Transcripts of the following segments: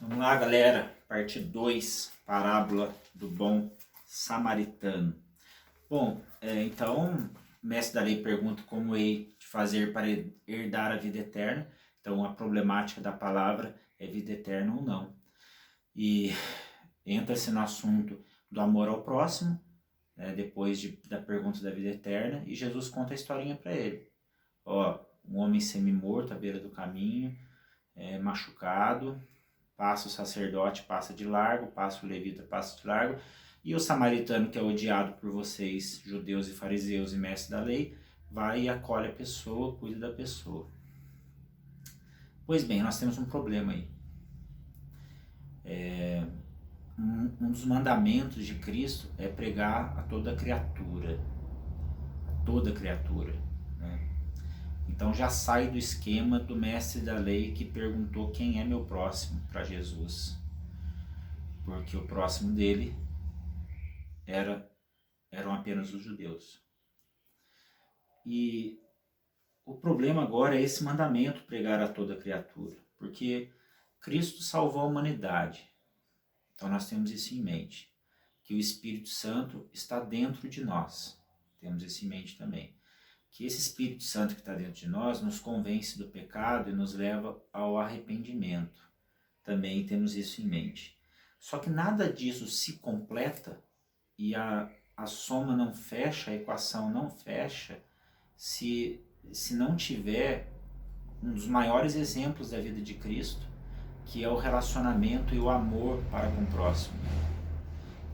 Vamos lá, galera. Parte 2, parábola do bom samaritano. Bom, então, o mestre da lei pergunta como hei de fazer para herdar a vida eterna. Então, a problemática da palavra é vida eterna ou não. E entra-se no assunto do amor ao próximo, depois da pergunta da vida eterna, e Jesus conta a historinha para ele. Ó, um homem semi-morto à beira do caminho, machucado, passa o sacerdote, passa de largo, passa o levita, passa de largo, e o samaritano, que é odiado por vocês, judeus e fariseus e mestres da lei, vai e acolhe a pessoa, cuida da pessoa. Pois bem, nós temos um problema aí. Um dos mandamentos de Cristo é pregar a toda criatura. A toda criatura. Né? Então já sai do esquema do mestre da lei que perguntou quem é meu próximo para Jesus. Porque o próximo dele eram apenas os judeus. E o problema agora é esse mandamento, pregar a toda criatura, porque Cristo salvou a humanidade. Então nós temos isso em mente, que o Espírito Santo está dentro de nós. Temos isso em mente também. Que esse Espírito Santo que está dentro de nós nos convence do pecado e nos leva ao arrependimento. Também temos isso em mente. Só que nada disso se completa e a soma não fecha, a equação não fecha, se não tiver um dos maiores exemplos da vida de Cristo, que é o relacionamento e o amor para com o próximo.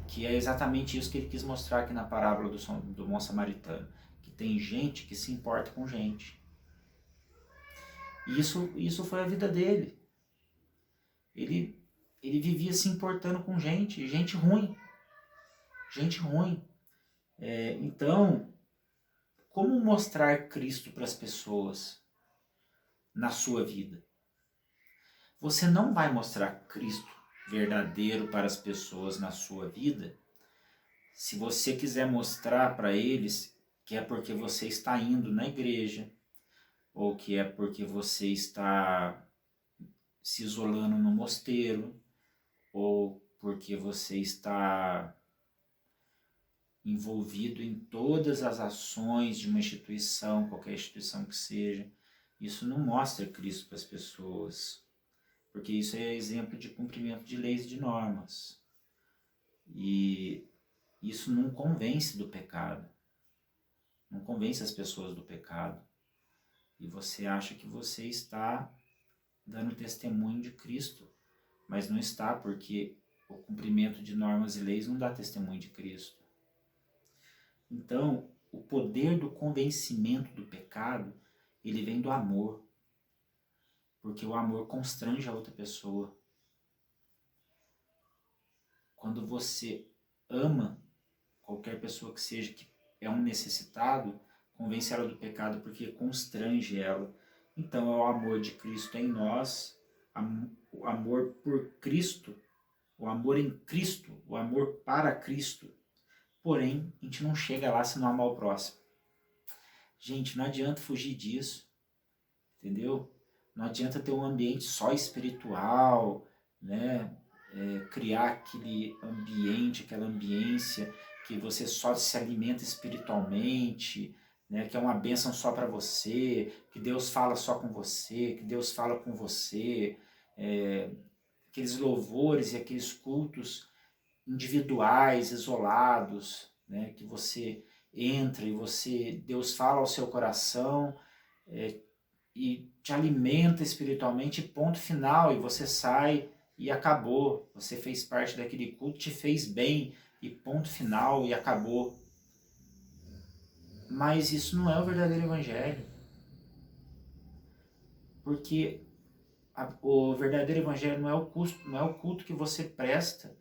Que é exatamente isso que ele quis mostrar aqui na parábola do bom samaritano. Que tem gente que se importa com gente. E isso foi a vida dele. Ele vivia se importando com gente ruim. Gente ruim. Então, como mostrar Cristo para as pessoas na sua vida? Você não vai mostrar Cristo verdadeiro para as pessoas na sua vida se você quiser mostrar para eles que é porque você está indo na igreja, ou que é porque você está se isolando no mosteiro, ou porque você está envolvido em todas as ações de uma instituição, qualquer instituição que seja. Isso não mostra Cristo para as pessoas, porque isso é exemplo de cumprimento de leis e de normas. E isso não convence do pecado, não convence as pessoas do pecado. E você acha que você está dando testemunho de Cristo, mas não está, porque o cumprimento de normas e leis não dá testemunho de Cristo. Então, o poder do convencimento do pecado, ele vem do amor, porque o amor constrange a outra pessoa. Quando você ama qualquer pessoa que seja, que é um necessitado, convence ela do pecado porque constrange ela. Então é o amor de Cristo em nós, o amor por Cristo, o amor em Cristo, o amor para Cristo. Porém, a gente não chega lá se não amar o próximo. Gente, não adianta fugir disso, entendeu? Não adianta ter um ambiente só espiritual, né? Criar aquele ambiente, aquela ambiência que você só se alimenta espiritualmente, né? Que é uma bênção só para você, que Deus fala só com você, que Deus fala com você, aqueles louvores e aqueles cultos individuais, isolados, né? Que você entra e Deus fala ao seu coração, e te alimenta espiritualmente, ponto final, e você sai e acabou. Você fez parte daquele culto, te fez bem, e ponto final, e acabou. Mas isso não é o verdadeiro evangelho. Porque o verdadeiro evangelho não é o culto que você presta.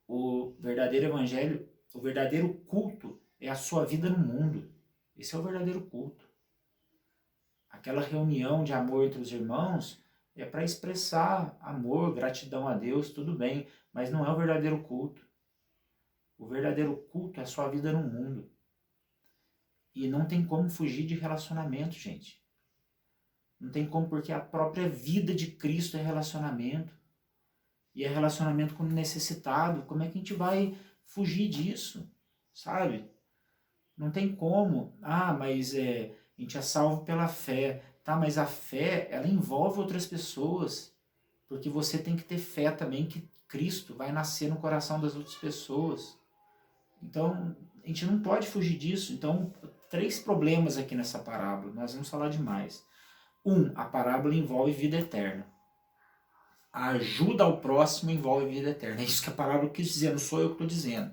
O verdadeiro evangelho, o verdadeiro culto é a sua vida no mundo. Esse é o verdadeiro culto. Aquela reunião de amor entre os irmãos é para expressar amor, gratidão a Deus, tudo bem, mas não é o verdadeiro culto. O verdadeiro culto é a sua vida no mundo. E não tem como fugir de relacionamento, gente. Não tem como, porque a própria vida de Cristo é relacionamento. E é relacionamento com o necessitado. Como é que a gente vai fugir disso? Sabe? Não tem como. Ah, mas a gente é salvo pela fé. Tá, mas a fé, ela envolve outras pessoas. Porque você tem que ter fé também que Cristo vai nascer no coração das outras pessoas. Então, a gente não pode fugir disso. Então, 3 problemas aqui nessa parábola. Nós vamos falar demais. A parábola envolve vida eterna. A ajuda ao próximo envolve vida eterna. É isso que a parábola quis dizer, não sou eu que estou dizendo.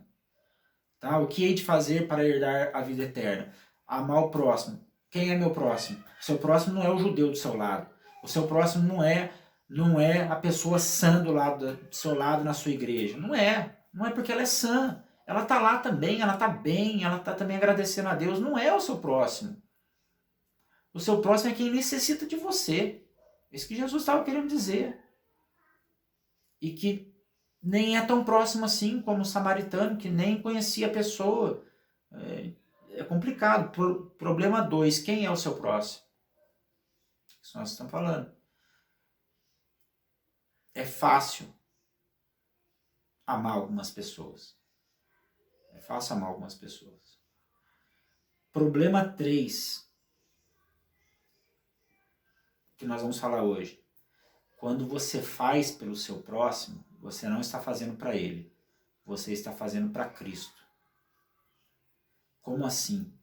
Tá? O que hei de fazer para herdar a vida eterna? Amar o próximo. Quem é meu próximo? O seu próximo não é o judeu do seu lado. O seu próximo não é a pessoa sã do seu lado na sua igreja. Não é. Não é porque ela é sã. Ela está lá também, ela está bem, ela está também agradecendo a Deus. Não é o seu próximo. O seu próximo é quem necessita de você. É isso que Jesus estava querendo dizer. E que nem é tão próximo assim como o samaritano, que nem conhecia a pessoa. É complicado. Problema 2, quem é o seu próximo? Isso nós estamos falando. É fácil amar algumas pessoas. É fácil amar algumas pessoas. Problema 3, que nós vamos falar hoje. Quando você faz pelo seu próximo, você não está fazendo para ele. Você está fazendo para Cristo. Como assim?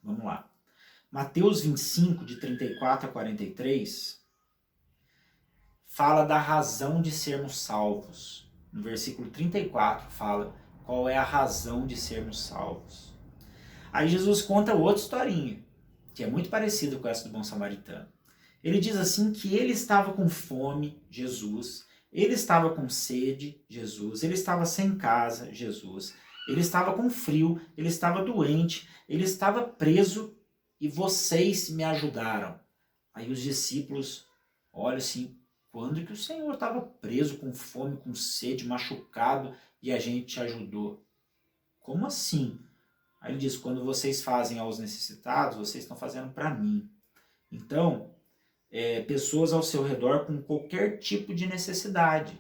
Vamos lá. Mateus 25, de 34 a 43, fala da razão de sermos salvos. No versículo 34 fala qual é a razão de sermos salvos. Aí Jesus conta outra historinha, que é muito parecida com essa do bom samaritano. Ele diz assim que ele estava com fome, Jesus, ele estava com sede, Jesus, ele estava sem casa, Jesus, ele estava com frio, ele estava doente, ele estava preso e vocês me ajudaram. Aí os discípulos olham assim, quando que o Senhor estava preso, com fome, com sede, machucado e a gente te ajudou? Como assim? Aí ele diz, quando vocês fazem aos necessitados, vocês estão fazendo para mim. Então, pessoas ao seu redor com qualquer tipo de necessidade.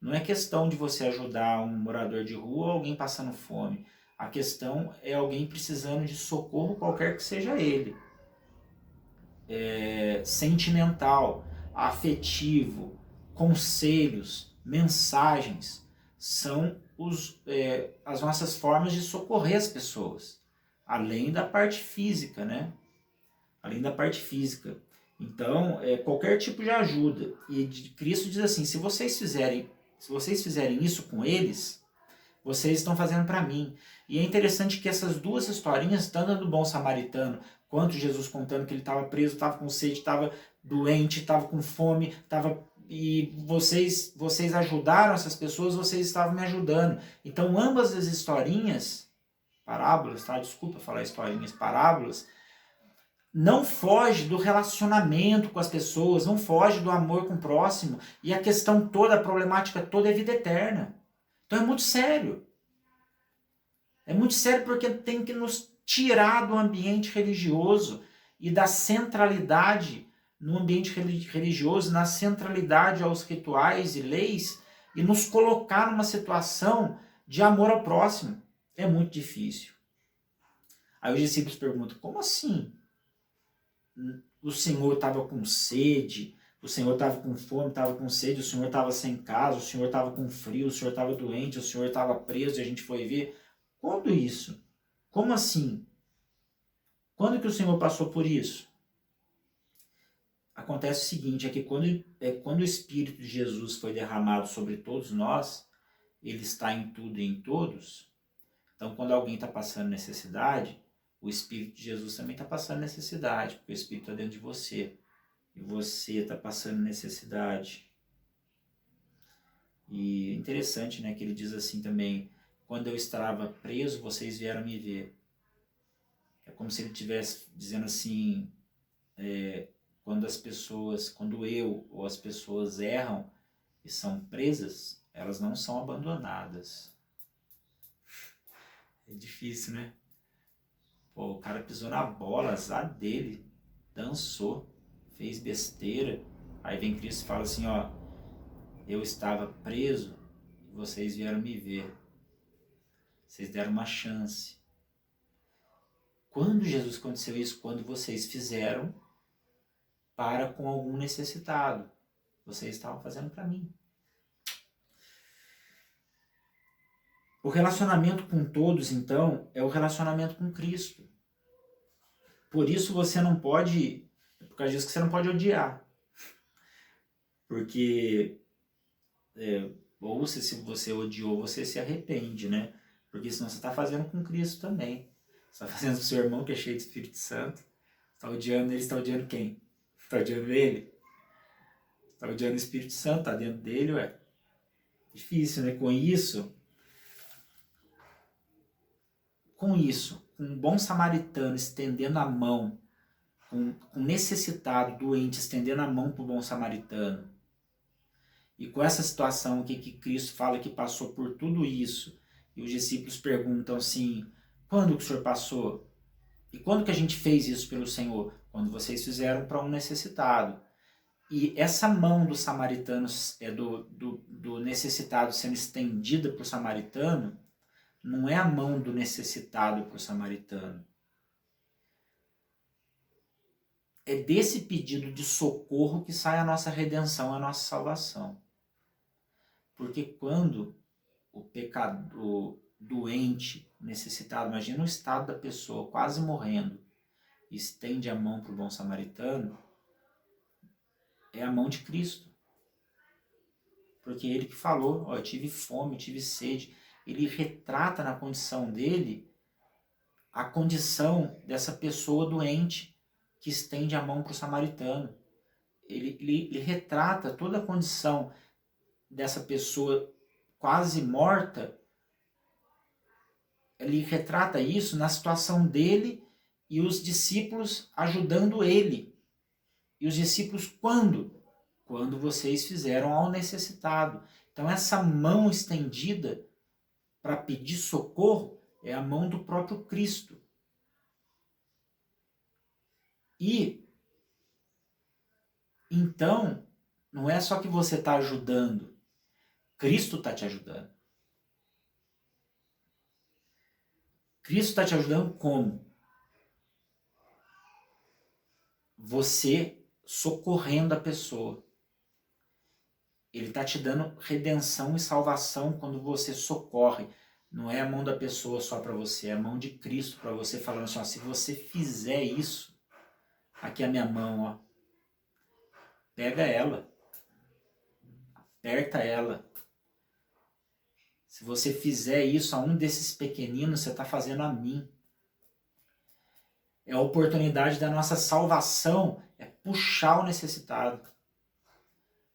Não é questão de você ajudar um morador de rua ou alguém passando fome. A questão é alguém precisando de socorro, qualquer que seja ele. Sentimental, afetivo, conselhos, mensagens, são as nossas formas de socorrer as pessoas. Além da parte física, né? Além da parte física. Então, qualquer tipo de ajuda. E Cristo diz assim, se vocês fizerem isso com eles, vocês estão fazendo para mim. E é interessante que essas duas historinhas, tanto do bom samaritano, quanto Jesus contando que ele estava preso, estava com sede, estava doente, estava com fome, e vocês ajudaram essas pessoas, vocês estavam me ajudando. Então, ambas as historinhas, parábolas, tá? Desculpa falar historinhas, parábolas, não foge do relacionamento com as pessoas, não foge do amor com o próximo, e a questão toda, a problemática toda é vida eterna. Então é muito sério. É muito sério porque tem que nos tirar do ambiente religioso e da centralidade no ambiente religioso, na centralidade aos rituais e leis, e nos colocar numa situação de amor ao próximo. É muito difícil. Aí os discípulos perguntam, como assim? O Senhor estava com sede, o Senhor estava com fome, estava com sede, o Senhor estava sem casa, o Senhor estava com frio, o Senhor estava doente, o Senhor estava preso e a gente foi ver. Quando isso? Como assim? Quando que o Senhor passou por isso? Acontece o seguinte, é que quando o Espírito de Jesus foi derramado sobre todos nós, ele está em tudo e em todos. Então, quando alguém está passando necessidade, o Espírito de Jesus também está passando necessidade, porque o Espírito está dentro de você. E você está passando necessidade. E é interessante, né, que ele diz assim também, quando eu estava preso, vocês vieram me ver. É como se ele estivesse dizendo assim, quando eu ou as pessoas erram e são presas, elas não são abandonadas. É difícil, né? Pô, o cara pisou na bola, azar dele, dançou, fez besteira. Aí vem Cristo e fala assim, ó, eu estava preso e vocês vieram me ver. Vocês deram uma chance. Quando Jesus aconteceu isso? Quando vocês fizeram para com algum necessitado. Vocês estavam fazendo para mim. O relacionamento com todos, então, é o relacionamento com Cristo. Por isso você não pode, por causa disso que você não pode odiar. Porque, ou se você odiou, você se arrepende, né? Porque senão você está fazendo com Cristo também. Você está fazendo com o seu irmão que é cheio do Espírito Santo. Está odiando ele, está odiando quem? Está odiando ele? Está odiando o Espírito Santo, está dentro dele, ué. Difícil, né? Com isso, com um bom samaritano estendendo a mão, com necessitado, doente, estendendo a mão para o bom samaritano, e com essa situação que Cristo fala que passou por tudo isso, e os discípulos perguntam assim, quando que o Senhor passou? E quando que a gente fez isso pelo Senhor? Quando vocês fizeram para um necessitado. E essa mão do samaritano, do necessitado sendo estendida para o samaritano, não é a mão do necessitado para o samaritano. É desse pedido de socorro que sai a nossa redenção, a nossa salvação. Porque quando o pecador, doente, necessitado, imagina o estado da pessoa quase morrendo, estende a mão para o bom samaritano, é a mão de Cristo. Porque ele que falou, ó, eu tive fome, eu tive sede. Ele retrata na condição dele a condição dessa pessoa doente que estende a mão para o samaritano. Ele retrata toda a condição dessa pessoa quase morta. Ele retrata isso na situação dele e os discípulos ajudando ele. E os discípulos quando? Quando vocês fizeram ao necessitado. Então essa mão estendida para pedir socorro é a mão do próprio Cristo. E então não é só que você está ajudando, Cristo está te ajudando. Cristo está te ajudando como? Você socorrendo a pessoa. Ele está te dando redenção e salvação quando você socorre. Não é a mão da pessoa só para você, é a mão de Cristo para você, falando assim, ó, se você fizer isso, aqui é a minha mão, ó, pega ela, aperta ela. Se você fizer isso a um desses pequeninos, você está fazendo a mim. É a oportunidade da nossa salvação, é puxar o necessitado.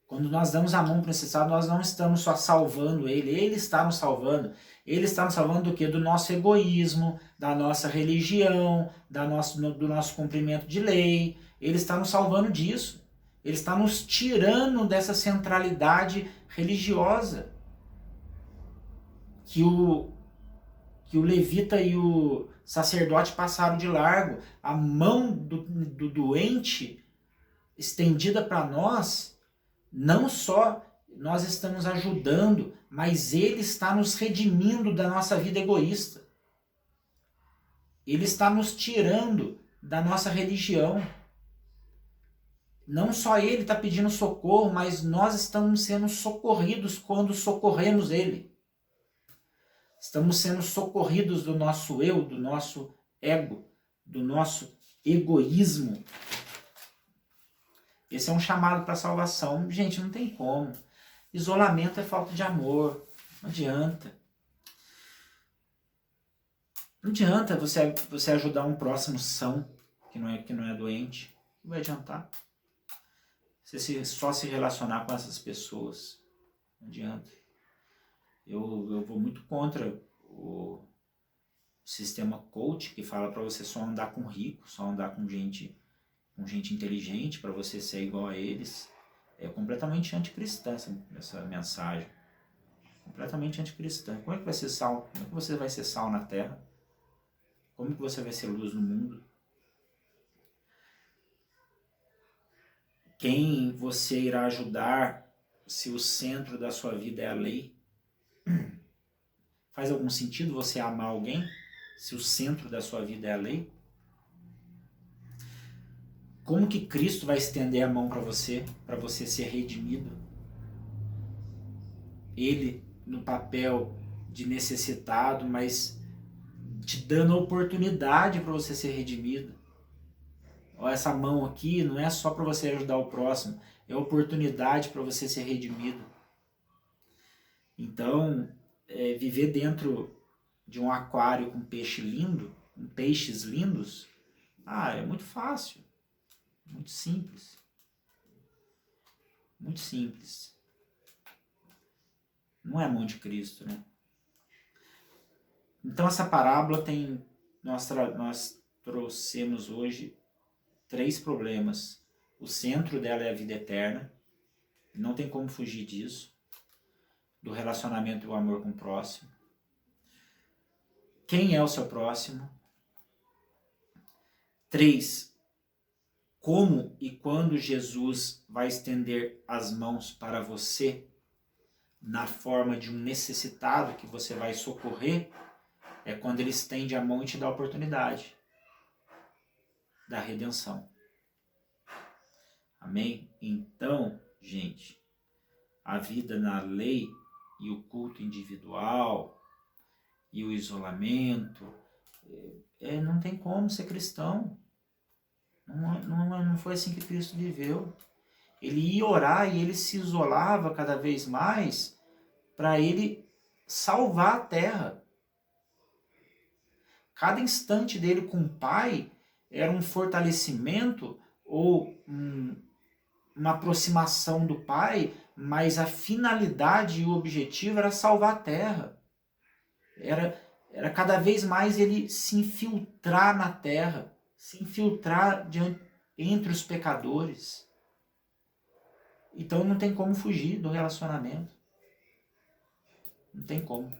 Quando nós damos a mão para o necessitado, nós não estamos só salvando ele, ele está nos salvando. Ele está nos salvando do quê? Do nosso egoísmo, da nossa religião, do nosso cumprimento de lei. Ele está nos salvando disso. Ele está nos tirando dessa centralidade religiosa que o levita e o sacerdote passaram de largo. A mão do doente estendida para nós, não só nós estamos ajudando, mas ele está nos redimindo da nossa vida egoísta. Ele está nos tirando da nossa religião. Não só ele está pedindo socorro, mas nós estamos sendo socorridos quando socorremos ele. Estamos sendo socorridos do nosso eu, do nosso ego, do nosso egoísmo. Esse é um chamado para a salvação. Gente, não tem como. Isolamento é falta de amor. Não adianta. Não adianta você ajudar um próximo são, que não é doente. Não vai adiantar. Você só se relacionar com essas pessoas. Não adianta. Eu vou muito contra o sistema coach que fala para você só andar com rico, só andar com gente inteligente, para você ser igual a eles. É completamente anticristã essa mensagem. Completamente anticristã. Como é que vai ser sal? Como é que você vai ser sal na terra? Como que você vai ser luz no mundo? Quem você irá ajudar se o centro da sua vida é a lei? Faz algum sentido você amar alguém se o centro da sua vida é a lei? Como que Cristo vai estender a mão para você ser redimido? Ele no papel de necessitado, mas te dando a oportunidade para você ser redimido. Essa mão aqui não é só para você ajudar o próximo, é oportunidade para você ser redimido. Então, viver dentro de um aquário com peixe lindo, com peixes lindos, é muito fácil, muito simples. Muito simples. Não é a mão de Cristo, né? Então essa parábola tem, nós trouxemos hoje 3 problemas. O centro dela é a vida eterna, não tem como fugir disso, do relacionamento e o amor com o próximo. Quem é o seu próximo? 3, como e quando Jesus vai estender as mãos para você na forma de um necessitado que você vai socorrer, é quando ele estende a mão e te dá a oportunidade da redenção. Amém? Então, gente, a vida na lei e o culto individual e o isolamento, não tem como ser cristão. Não foi assim que Cristo viveu. Ele ia orar e ele se isolava cada vez mais para ele salvar a terra. Cada instante dele com o Pai era um fortalecimento ou uma aproximação do Pai, mas a finalidade e o objetivo era salvar a terra. Era cada vez mais ele se infiltrar na terra, se infiltrar entre os pecadores. Então não tem como fugir do relacionamento. Não tem como.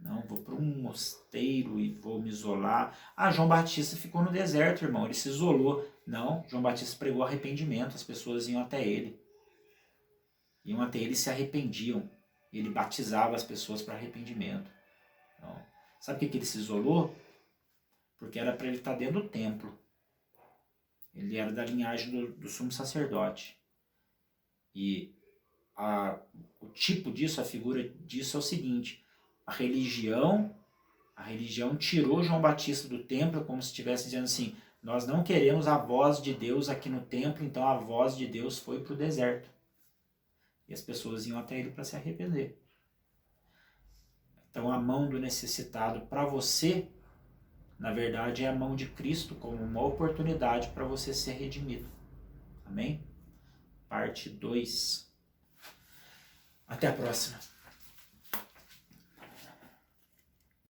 Não, vou para um mosteiro e vou me isolar. João Batista ficou no deserto, irmão, ele se isolou. Não, João Batista pregou arrependimento, as pessoas iam até ele. Iam até ele e se arrependiam. Ele batizava as pessoas para arrependimento. Então, sabe por que ele se isolou? Porque era para ele estar dentro do templo. Ele era da linhagem do sumo sacerdote. E o tipo disso, a figura disso é o seguinte: a religião tirou João Batista do templo, como se estivesse dizendo assim: nós não queremos a voz de Deus aqui no templo, então a voz de Deus foi para o deserto. E as pessoas iam até ele para se arrepender. Então a mão do necessitado para você, na verdade, é a mão de Cristo como uma oportunidade para você ser redimido. Amém? Parte 2. Até a próxima.